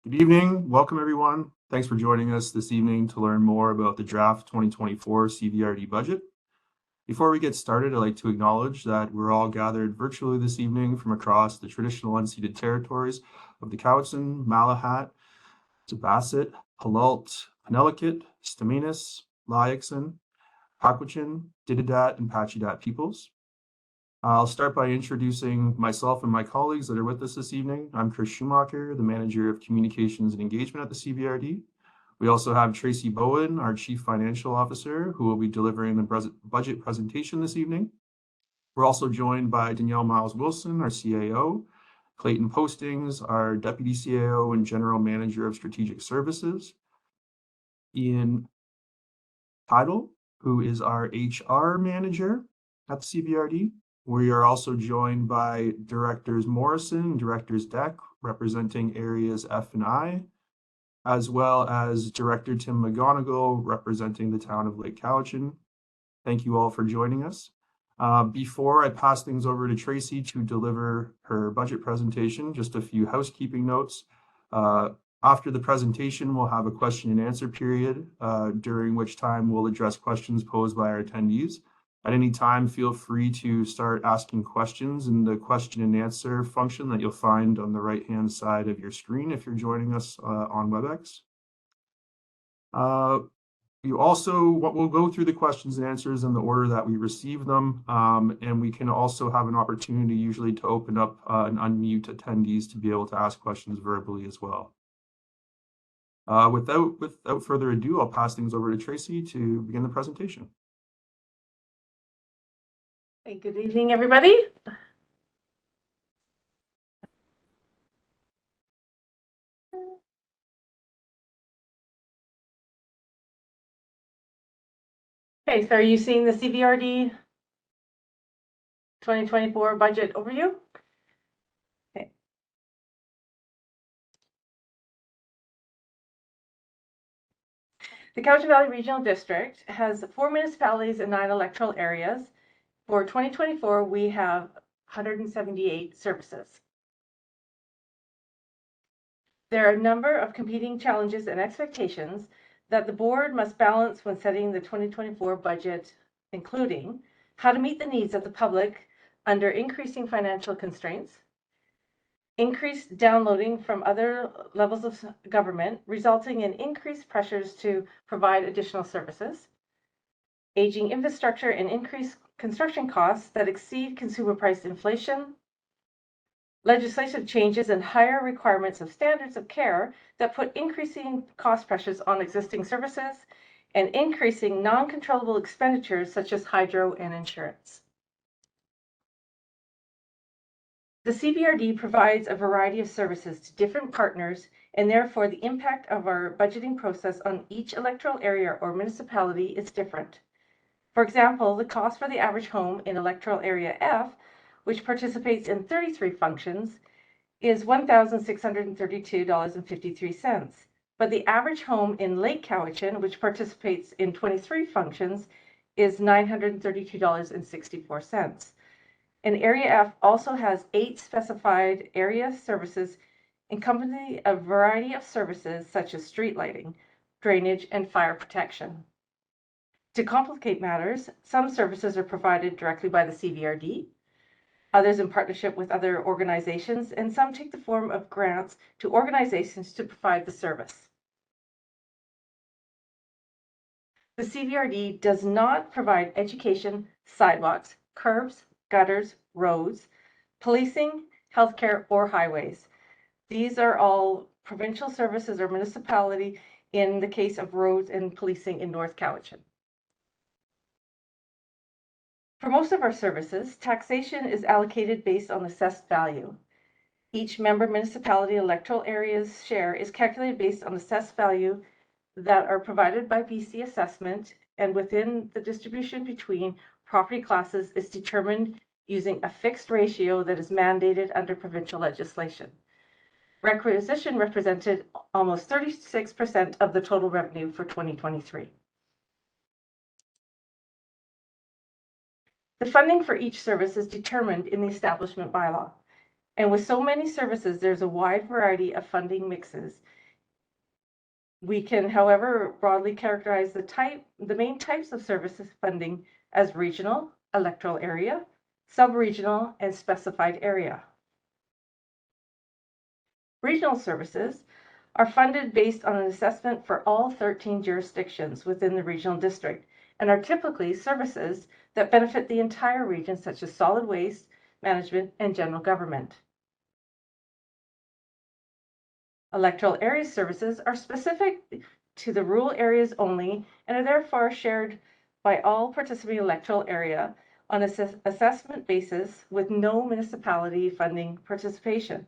Good evening. Welcome, everyone. Thanks for joining us this evening to learn more about the draft 2024 CVRD budget. Before we get started, I'd like to acknowledge that we're all gathered virtually this evening from across the traditional unceded territories of the Cowichan, Malahat, Tabasset, Halalt, Penelakut, Staminas, Layakson, Cowichan, Dididat, and Pachidat peoples. I'll start by introducing myself and my colleagues that are with us this evening. I'm Chris Schumacher, the Manager of Communications and Engagement at the CVRD. We also have Tracy Bowen, our Chief Financial Officer, who will be delivering the budget presentation this evening. We're also joined by Danielle Miles-Wilson, our CAO, Clayton Postings, our Deputy CAO and General Manager of Strategic Services, Ian Heidel, who is our HR Manager at the CVRD. We are also joined by Directors Morrison and Directors Deck, representing areas F and I, as well as Director Tim McGonigal, representing the town of Lake Cowichan. Thank you all for joining us. Before I pass things over to Tracy to deliver her budget presentation, just a few housekeeping notes. After the presentation, we'll have a question and answer period, during which time we'll address questions posed by our attendees. At any time, feel free to start asking questions in the question and answer function that you'll find on the right-hand side of your screen if you're joining us on WebEx. We'll go through the questions and answers in the order that we receive them, and we can also have an opportunity usually to open up and unmute attendees to be able to ask questions verbally as well. Without further ado, I'll pass things over to Tracy to begin the presentation. Hey, good evening, everybody. Okay, so are you seeing the CVRD 2024 budget overview? Okay. The Cowichan Valley Regional District has 4 municipalities and 9 electoral areas. For 2024, we have 178 services. There are a number of competing challenges and expectations that the board must balance when setting the 2024 budget, including how to meet the needs of the public under increasing financial constraints, increased downloading from other levels of government, resulting in increased pressures to provide additional services, aging infrastructure and increased construction costs that exceed consumer price inflation, legislative changes and higher requirements of standards of care that put increasing cost pressures on existing services, and increasing non-controllable expenditures such as hydro and insurance. The CVRD provides a variety of services to different partners, and therefore the impact of our budgeting process on each electoral area or municipality is different. For example, the cost for the average home in electoral area F, which participates in 33 functions, is $1,632.53. But the average home in Lake Cowichan, which participates in 23 functions, is $932.64. And Area F also has 8 specified area services encompassing a variety of services such as street lighting, drainage, and fire protection. To complicate matters, some services are provided directly by the CVRD, others in partnership with other organizations, and some take the form of grants to organizations to provide the service. The CVRD does not provide education, sidewalks, curbs, gutters, roads, policing, healthcare, or highways. These are all provincial services or municipality in the case of roads and policing in North Cowichan. For most of our services, taxation is allocated based on assessed value. Each member municipality electoral area's share is calculated based on assessed value that are provided by BC Assessment, and within the distribution between property classes is determined using a fixed ratio that is mandated under provincial legislation. Requisition represented almost 36% of the total revenue for 2023. The funding for each service is determined in the establishment bylaw. And with so many services, there's a wide variety of funding mixes, We can, however, broadly characterize the main types of services funding as regional, electoral area, sub-regional, and specified area. Regional services are funded based on an assessment for all 13 jurisdictions within the regional district and are typically services that benefit the entire region, such as solid waste management and general government. Electoral area services are specific to the rural areas only and are therefore shared by all participating electoral area on an assessment basis with no municipality funding participation.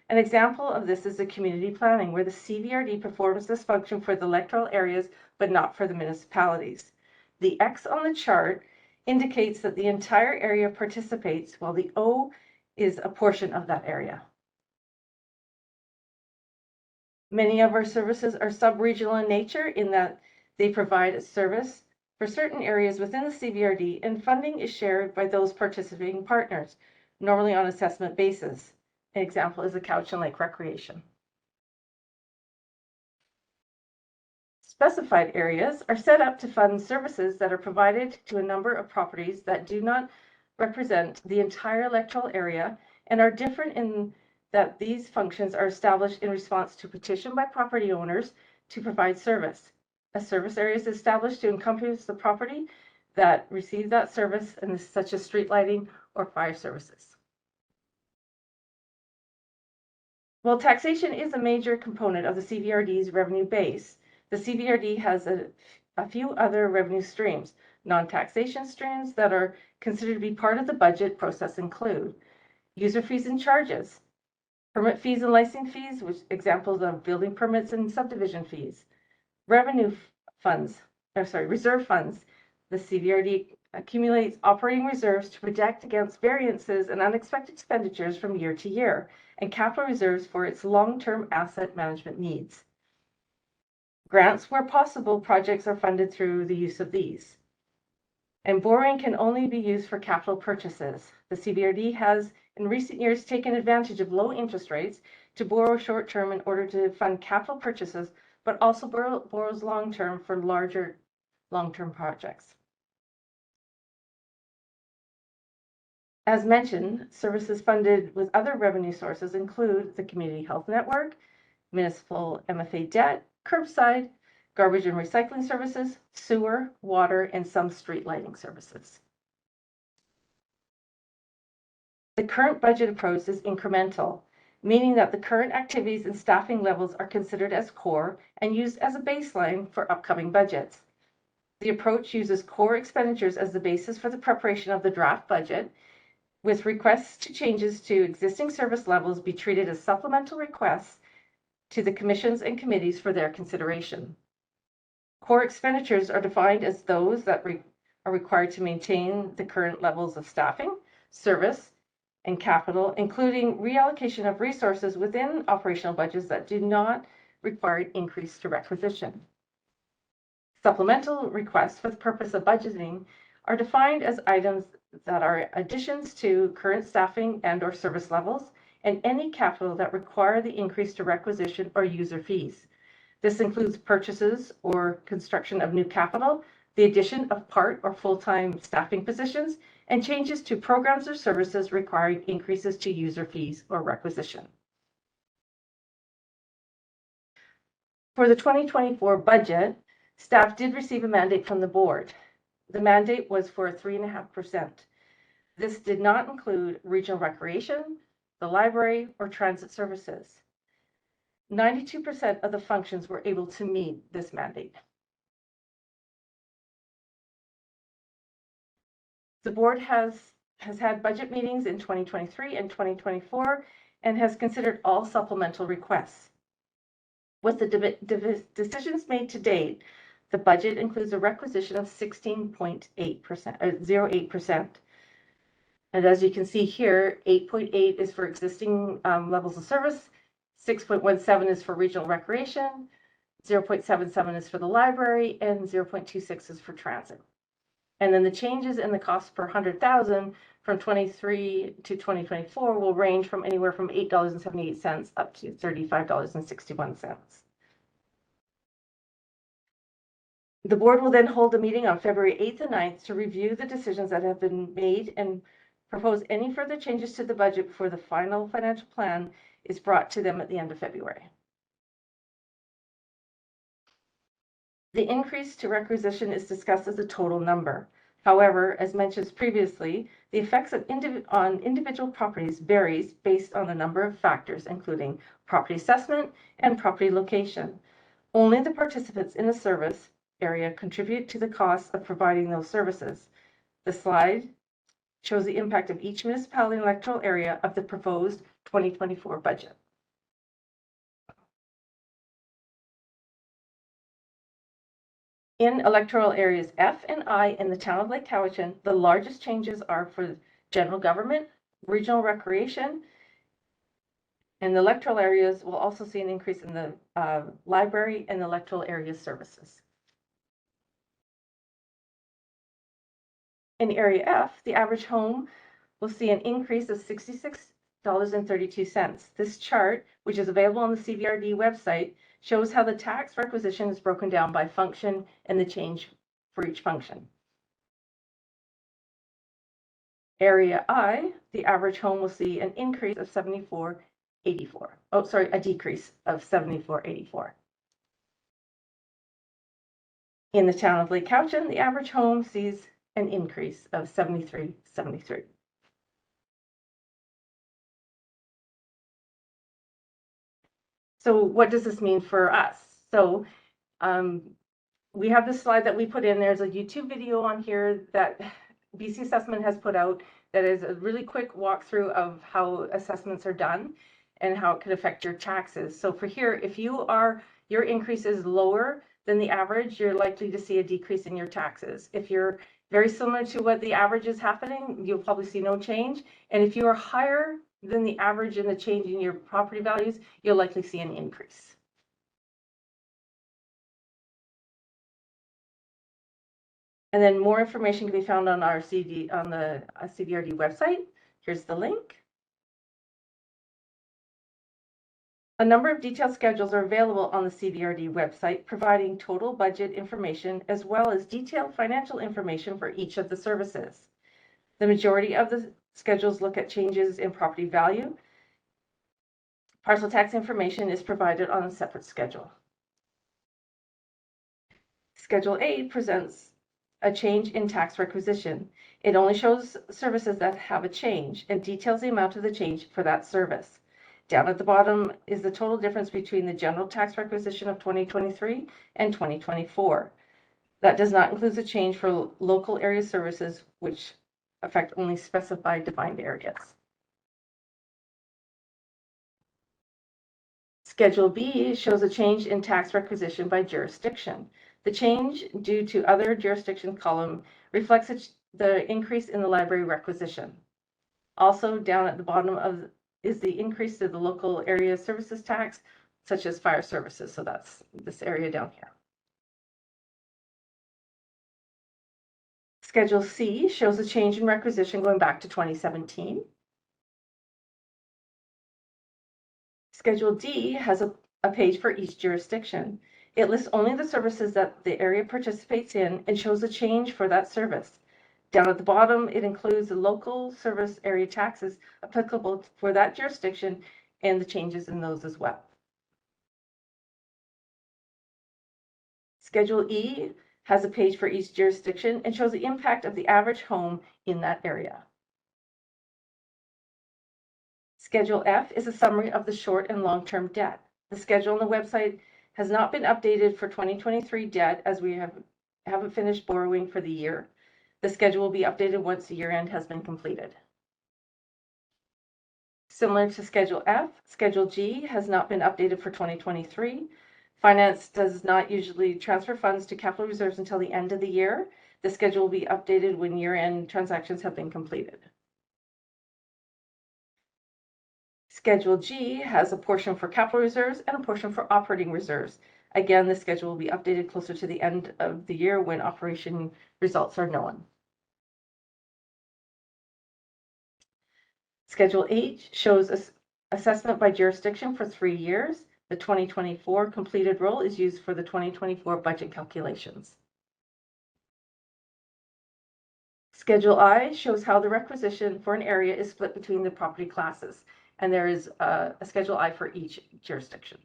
An example of this is the community planning, where the CVRD performs this function for the electoral areas, but not for the municipalities. The X on the chart indicates that the entire area participates, while the O is a portion of that area. Many of our services are sub-regional in nature in that they provide a service for certain areas within the CVRD, and funding is shared by those participating partners, normally on assessment basis. An example is the Cowichan Lake Recreation. Specified areas are set up to fund services that are provided to a number of properties that do not represent the entire electoral area and are different in that these functions are established in response to petition by property owners to provide service. A service area is established to encompass the property that receives that service, and such as street lighting or fire services. While taxation is a major component of the CVRD's revenue base, the CVRD has a few other revenue streams. Non-taxation streams that are considered to be part of the budget process include user fees and charges, permit fees and licensing fees, which examples of building permits and subdivision fees, reserve funds. The CVRD accumulates operating reserves to protect against variances and unexpected expenditures from year to year, and capital reserves for its long-term asset management needs. Grants, where possible, projects are funded through the use of these. And borrowing can only be used for capital purchases. The CVRD has in recent years taken advantage of low interest rates to borrow short-term in order to fund capital purchases, but also borrows long-term for larger long-term projects. As mentioned, services funded with other revenue sources include the Community Health Network, municipal MFA debt, curbside, garbage and recycling services, sewer, water, and some street lighting services. The current budget approach is incremental, meaning that the current activities and staffing levels are considered as core and used as a baseline for upcoming budgets. The approach uses core expenditures as the basis for the preparation of the draft budget, with requests to changes to existing service levels be treated as supplemental requests to the commissions and committees for their consideration. Core expenditures are defined as those that are required to maintain the current levels of staffing, service, and capital, including reallocation of resources within operational budgets that do not require an increase to requisition. Supplemental requests for the purpose of budgeting are defined as items that are additions to current staffing and or service levels, and any capital that require the increase to requisition or user fees. This includes purchases or construction of new capital, the addition of part or full-time staffing positions, and changes to programs or services requiring increases to user fees or requisition. For the 2024 budget, staff did receive a mandate from the board. The mandate was for 3.5%. This did not include regional recreation, the library, or transit services. 92% of the functions were able to meet this mandate. The board has had budget meetings in 2023 and 2024 and has considered all supplemental requests. With the decisions made to date, the budget includes a requisition of 16.8%, 0.8%. And as you can see here, 8.8 is for existing levels of service, 6.17 is for regional recreation, 0.77 is for the library, and 0.26 is for transit. And then the changes in the cost per 100,000 from 23 to 2024 will range from anywhere from $8.78 up to $35.61. The board will then hold a meeting on February 8th and 9th to review the decisions that have been made and propose any further changes to the budget before the final financial plan is brought to them at the end of February. The increase to requisition is discussed as a total number. However, as mentioned previously, the effects on individual properties varies based on a number of factors, including property assessment and property location. Only the participants in the service area contribute to the cost of providing those services. The slide shows the impact of each municipality and electoral area of the proposed 2024 budget. In electoral areas F and I in the town of Lake Cowichan, the largest changes are for general government, regional recreation, and the electoral areas will also see an increase in the library and electoral area services. In area F, the average home will see an increase of $66.32. This chart, which is available on the CVRD website, shows how the tax requisition is broken down by function and the change for each function. Area I, the average home will see an increase of $74.84. Oh, sorry, a decrease of $74.84. In the town of Lake Cowichan, the average home sees an increase of $73.73. So what does this mean for us? So we have this slide that we put in. There's a YouTube video on here that BC Assessment has put out that is a really quick walkthrough of how assessments are done and how it could affect your taxes. So for here, if your increase is lower than the average, you're likely to see a decrease in your taxes. If you're very similar to what the average is happening, you'll probably see no change. And if you are higher than the average in the change in your property values, you'll likely see an increase. And then more information can be found on our the CVRD website. Here's the link. A number of detailed schedules are available on the CVRD website, providing total budget information as well as detailed financial information for each of the services. The majority of the schedules look at changes in property value. Parcel tax information is provided on a separate schedule. Schedule A presents a change in tax requisition. It only shows services that have a change and details the amount of the change for that service. Down at the bottom is the total difference between the general tax requisition of 2023 and 2024. That does not include the change for local area services, which affect only specified defined areas. Schedule B shows a change in tax requisition by jurisdiction. The change due to other jurisdiction column reflects the increase in the library requisition. Also down at the bottom is the increase to the local area services tax, such as fire services. So that's this area down here. Schedule C shows a change in requisition going back to 2017. Schedule D has a page for each jurisdiction. It lists only the services that the area participates in and shows a change for that service. Down at the bottom, it includes the local service area taxes applicable for that jurisdiction and the changes in those as well. Schedule E has a page for each jurisdiction and shows the impact of the average home in that area. Schedule F is a summary of the short and long-term debt. The schedule on the website has not been updated for 2023 debt as we haven't finished borrowing for the year. The schedule will be updated once the year end has been completed. Similar to Schedule F, Schedule G has not been updated for 2023. Finance does not usually transfer funds to capital reserves until the end of the year. The schedule will be updated when year-end transactions have been completed. Schedule G has a portion for capital reserves and a portion for operating reserves. Again, the schedule will be updated closer to the end of the year when operation results are known. Schedule H shows assessment by jurisdiction for 3 years. The 2024 completed roll is used for the 2024 budget calculations. Schedule I shows how the requisition for an area is split between the property classes, and there is a Schedule I for each jurisdiction.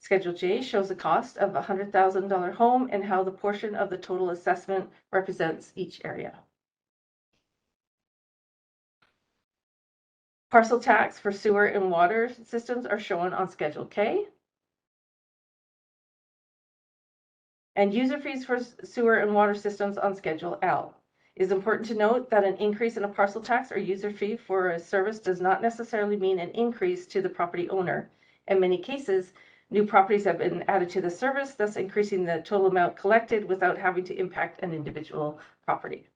Schedule J shows the cost of a $100,000 home and how the portion of the total assessment represents each area. Parcel tax for sewer and water systems are shown on Schedule K. And user fees for sewer and water systems on Schedule L. It is important to note that an increase in a parcel tax or user fee for a service does not necessarily mean an increase to the property owner. In many cases, new properties have been added to the service, thus increasing the total amount collected without having to impact an individual property.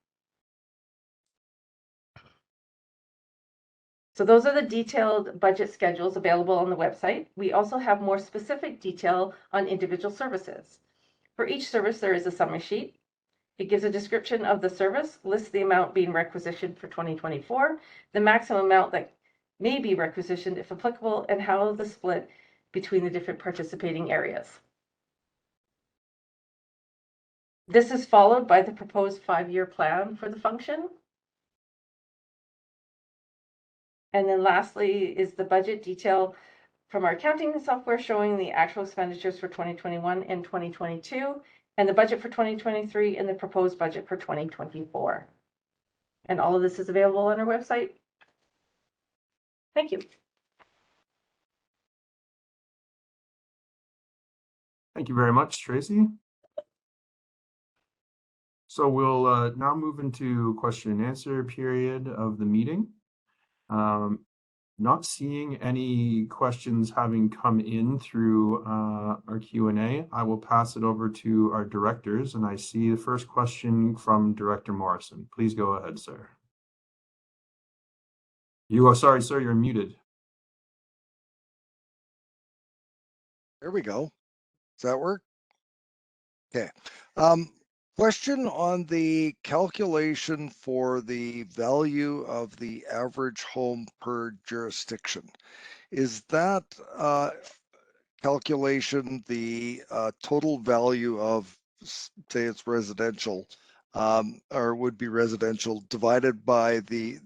So those are the detailed budget schedules available on the website. We also have more specific detail on individual services. For each service, there is a summary sheet. It gives a description of the service, lists the amount being requisitioned for 2024, the maximum amount that may be requisitioned if applicable, and how the split between the different participating areas. This is followed by the proposed 5-year plan for the function. And then lastly is the budget detail from our accounting software showing the actual expenditures for 2021 and 2022, and the budget for 2023 and the proposed budget for 2024. And all of this is available on our website. Thank you. Thank you very much, Tracy. So we'll now move into question and answer period of the meeting. Not seeing any questions having come in through our Q&A, I will pass it over to our directors, and I see the first question from Director Morrison. Please go ahead, sir. Sorry, sir, you're muted. There we go. Does that work? Okay. Question on the calculation for the value of the average home per jurisdiction. Is that calculation the total value of, say it's residential, or would be residential, divided by the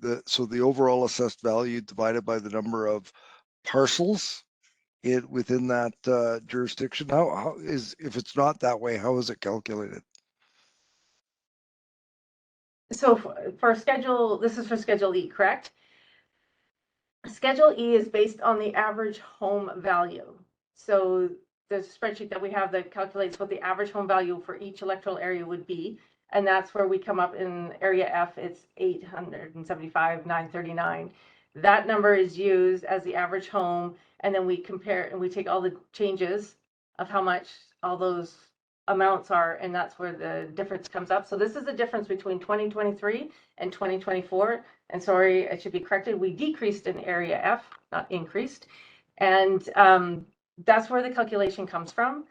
overall assessed value divided by the number of parcels within that jurisdiction? How is, if it's not that way, how is it calculated? So for schedule, this is for Schedule E, correct? Schedule E is based on the average home value. So the spreadsheet that we have that calculates what the average home value for each electoral area would be. And that's where we come up in area F, it's 875,939. That number is used as the average home. And then we compare and we take all the changes of how much all those amounts are, and that's where the difference comes up. So this is the difference between 2023 and 2024. And sorry, I should be corrected. We decreased in area F, not increased. And that's where the calculation comes from.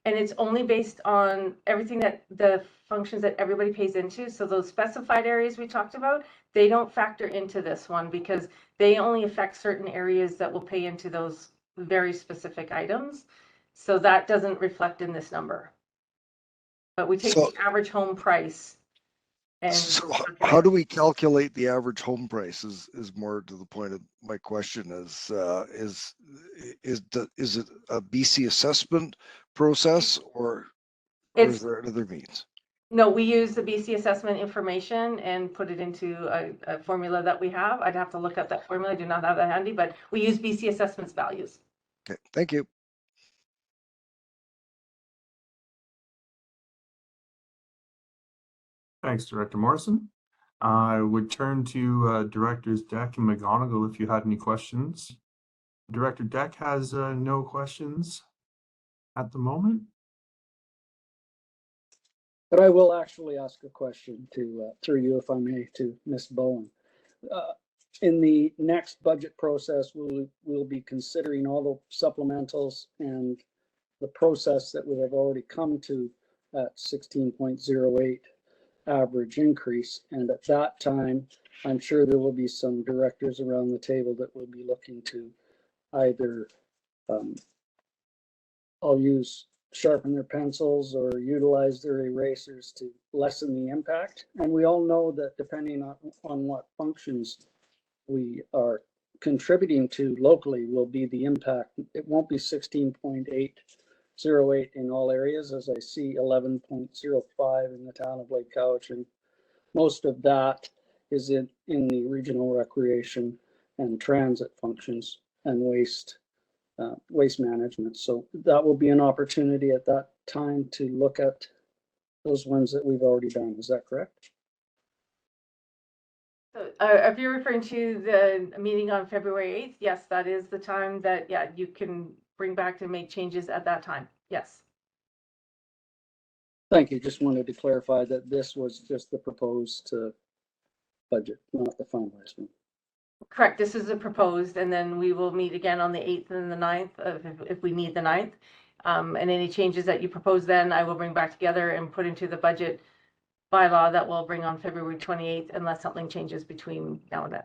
And it's only based on everything that the functions that everybody pays into. So those specified areas we talked about, they don't factor into this one because they only affect certain areas that will pay into those very specific items. So that doesn't reflect in this number. But we take the average home price. And so how do we calculate the average home price is more to the point of my question. Is it a BC assessment process or is there other means? No, we use the BC assessment information and put it into a formula that we have. I'd have to look up that formula. I do not have that handy, but we use BC assessments values. Okay, thank you. Thanks, Director Morrison. I would turn to Directors Deck and McGonigal if you had any questions. Director Deck has no questions at the moment. But I will actually ask a question through you, if I may, to Ms. Bowen. In the next budget process, we'll be considering all the supplementals and the process that we have already come to at 16.08 average increase. And at that time, I'm sure there will be some directors around the table that will be looking to either, I'll use sharpen their pencils or utilize their erasers to lessen the impact. And we all know that depending on what functions we are contributing to locally will be the impact. It won't be 16.808 in all areas, as I see 11.05 in the town of Lake Cowichan. Most of that is in the regional recreation and transit functions and waste management. So that will be an opportunity at that time to look at those ones that we've already done. Is that correct? So, if you're referring to the meeting on February 8th, yes, that is the time that, yeah, you can bring back to make changes at that time. Yes. Thank you. Just wanted to clarify that this was just the proposed budget, not the finalized one. Correct. This is a proposed, and then we will meet again on the 8th and the 9th if we need the 9th. And any changes that you propose then, I will bring back together and put into the budget bylaw that we'll bring on February 28th, unless something changes between now and then.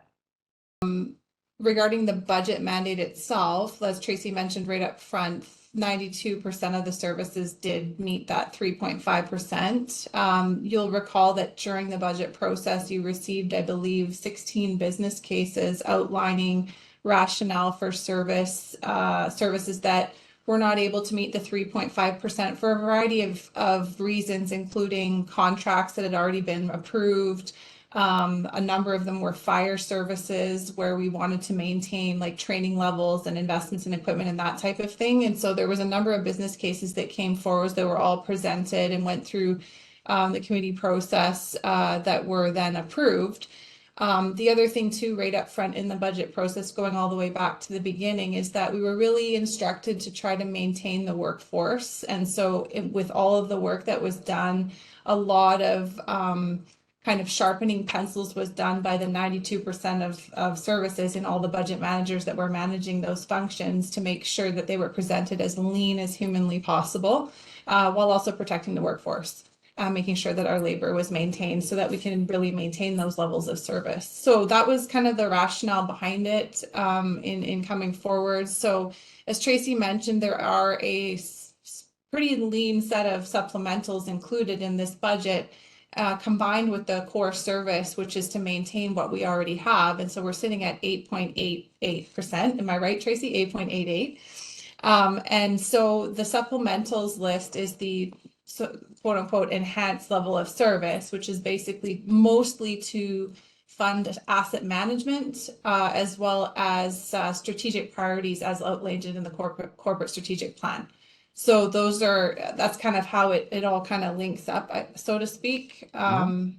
Regarding the budget mandate itself, as Tracy mentioned right up front, 92% of the services did meet that 3.5%. You'll recall that during the budget process, you received, I believe, 16 business cases outlining rationale for services that were not able to meet the 3.5% for a variety of reasons, including contracts that had already been approved. A number of them were fire services where we wanted to maintain like training levels and investments in equipment and that type of thing. And so there was a number of business cases that came forward that were all presented and went through the committee process that were then approved. The other thing too, right up front in the budget process, going all the way back to the beginning, is that we were really instructed to try to maintain the workforce. And so with all of the work that was done, a lot of kind of sharpening pencils was done by the 92% of services and all the budget managers that were managing those functions to make sure that they were presented as lean as humanly possible, while also protecting the workforce, making sure that our labor was maintained so that we can really maintain those levels of service. So that was kind of the rationale behind it in coming forward. So as Tracy mentioned, there are a pretty lean set of supplementals included in this budget. Combined with the core service, which is to maintain what we already have. And so we're sitting at 8.88%. Am I right, Tracy? 8.88. And so the supplementals list is the quote unquote enhanced level of service, which is basically mostly to fund asset management, as well as strategic priorities as outlined in the corporate strategic plan. So that's kind of how it all kind of links up, so to speak. So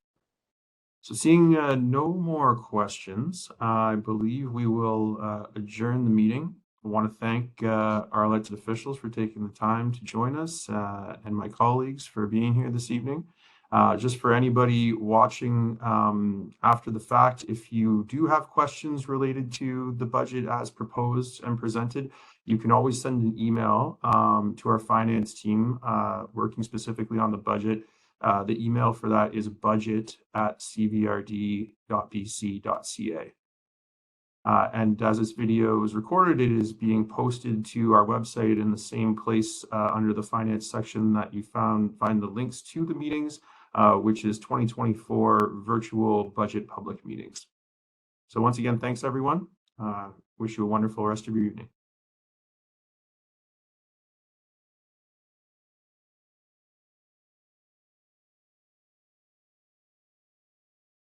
seeing no more questions, I believe we will adjourn the meeting. I want to thank our elected officials for taking the time to join us and my colleagues for being here this evening. Just for anybody watching after the fact, if you do have questions related to the budget as proposed and presented, you can always send an email to our finance team working specifically on the budget. The email for that is budget@cvrd.bc.ca. And as this video is recorded, it is being posted to our website in the same place under the finance section that you find the links to the meetings, which is 2024 virtual budget public meetings. So once again, thanks everyone. Wish you a wonderful rest of your evening.